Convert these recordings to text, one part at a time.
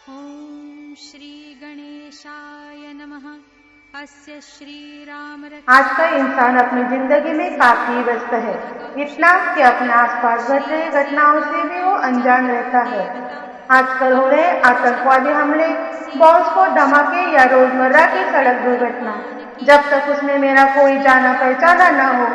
ओम श्री गणेशाय नमः। अस्य श्री राम आज का इंसान अपनी जिंदगी में काफी व्यस्त है, इतना कि अपने आसपास घट रही घटनाओं से भी वो अनजान रहता है। आजकल हो रहे आतंकवादी हमले, बॉम्ब धमाके या रोजमर्रा की सड़क दुर्घटना, जब तक उसमें मेरा कोई जाना पहचाना न हो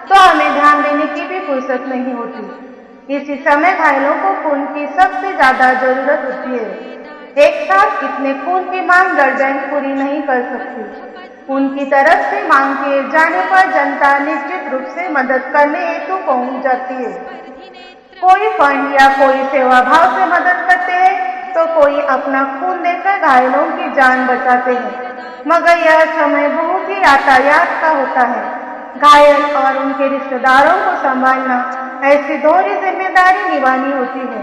तो हमें ध्यान देने की भी फुर्सत नहीं होती। इसी समय घायलों को खून की सबसे ज्यादा जरूरत होती है। एक साथ इतने खून की मांग ब्लड बैंक पूरी नहीं कर सकती। उनकी तरफ से मांग किए जाने पर जनता निश्चित रूप से मदद करने हेतु पहुंच जाती है। कोई फंड या कोई सेवा भाव से मदद करते हैं तो कोई अपना खून देकर घायलों की जान बचाते हैं। मगर यह समय बहुत ही यातायात का होता है। घायल और उनके रिश्तेदारों को संभालना, ऐसी दोहरी जिम्मेदारी निभानी होती है।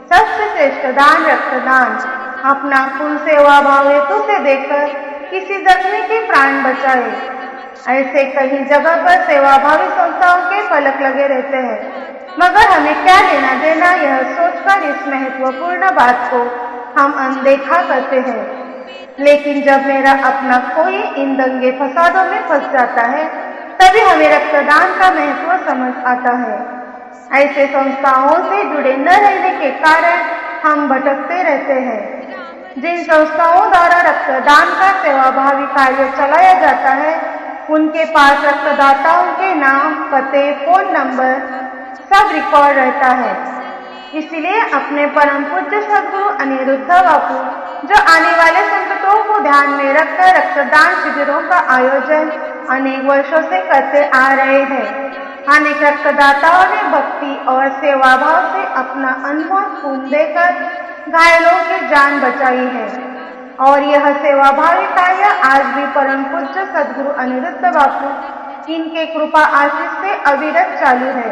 सबसे श्रेष्ठ दान रक्तदान। अपना खून सेवा भाव हेतु से देकर किसी जख्मी के प्राण बचाए। ऐसे कई जगह पर सेवाभावी संस्थाओं के फलक लगे रहते हैं, मगर हमें क्या लेना देना, यह सोचकर इस महत्वपूर्ण बात को हम अनदेखा करते हैं। लेकिन जब मेरा अपना कोई इन दंगे फसादों में फंस जाता है, तभी हमें रक्तदान का महत्व समझ आता है। ऐसे संस्थाओं से जुड़े न रहने के कारण हम भटकते रहते हैं। जिन संस्थाओं द्वारा रक्तदान का सेवाभावी कार्य चलाया जाता है, उनके पास रक्तदाताओं के नाम, पते, फोन नंबर सब रिकॉर्ड रहता है। इसलिए अपने परम पूज्य सद्गुरु अनिरुद्ध बापू, जो आने वाले संकटों को ध्यान में रखकर रक्तदान शिविरों का आयोजन अनेक वर्षों से करते आ रहे हैं, अनेक रक्तदाताओं ने भक्ति और सेवा भाव से अपना अनमोल खून देकर घायलों की जान बचाई है। और यह सेवाभावी कार्य आज भी परम पूज्य सद्गुरु अनिरुद्ध बापू, इनके कृपा आशीष से अविरत चालू है।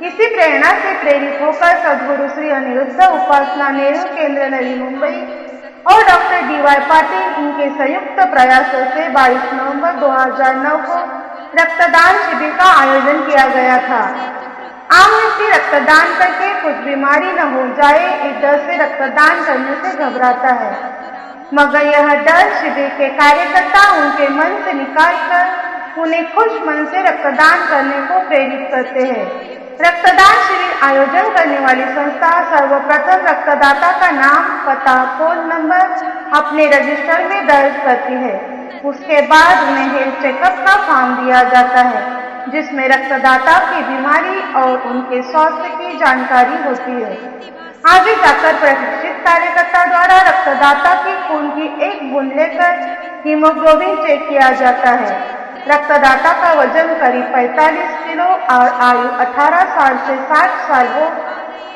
इसी प्रेरणा से प्रेरित होकर सद्गुरु श्री अनिरुद्ध उपासना नेहरू केंद्र नवी मुंबई और डॉक्टर DY पाटिल, इनके संयुक्त प्रयासों से 22 नवंबर 2009 को रक्तदान शिविर का आयोजन किया गया था। आम व्यक्ति रक्तदान करके कुछ बीमारी न हो जाए, इस डर से रक्तदान करने से घबराता है, मगर यह डर शिविर के कार्यकर्ता उनके मन से निकालकर उन्हें खुश मन से रक्तदान करने को प्रेरित करते हैं। रक्तदान शिविर आयोजन करने वाली संस्था सर्वप्रथम रक्तदाता का नाम, पता, फोन नंबर अपने रजिस्टर में दर्ज करती है। उसके बाद उन्हें हेल्थ चेकअप का फॉर्म दिया जाता है, जिसमें रक्तदाता की बीमारी और उनके स्वास्थ्य की जानकारी होती है। आगे जाकर प्रशिक्षित कार्यकर्ता द्वारा रक्तदाता की खून की एक बूंद लेकर हीमोग्लोबिन चेक किया जाता है। रक्तदाता का वजन करीब 45 किलो और आयु 18 साल से 60 साल हो,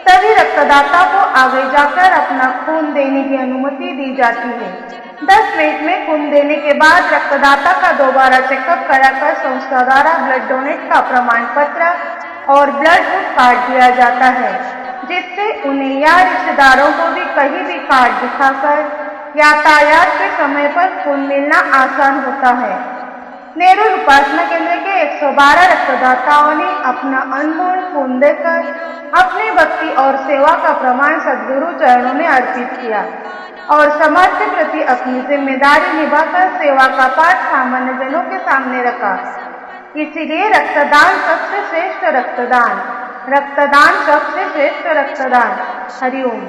तभी रक्तदाता को आगे जाकर अपना खून देने की अनुमति दी जाती है। 10 मिनट में खून देने के बाद रक्तदाता का दोबारा चेकअप कराकर संस्था द्वारा ब्लड डोनेट का प्रमाण पत्र और ब्लड ग्रुप कार्ड दिया जाता है, जिससे उन्हें या रिश्तेदारों को भी कहीं भी कार्ड दिखाकर यातायात के समय पर खून मिलना आसान होता है। नेहरू उपासना केंद्र के 112 रक्तदाताओं ने अपना अनमोल खून देकर अपनी भक्ति और सेवा का प्रमाण सद्गुरु चरणों में अर्पित किया और समाज के प्रति अपनी जिम्मेदारी निभाकर सेवा का पाठ सामान्य जनों के सामने रखा। इसीलिए रक्तदान सबसे श्रेष्ठ रक्तदान, रक्तदान सबसे श्रेष्ठ रक्तदान। हरिओम।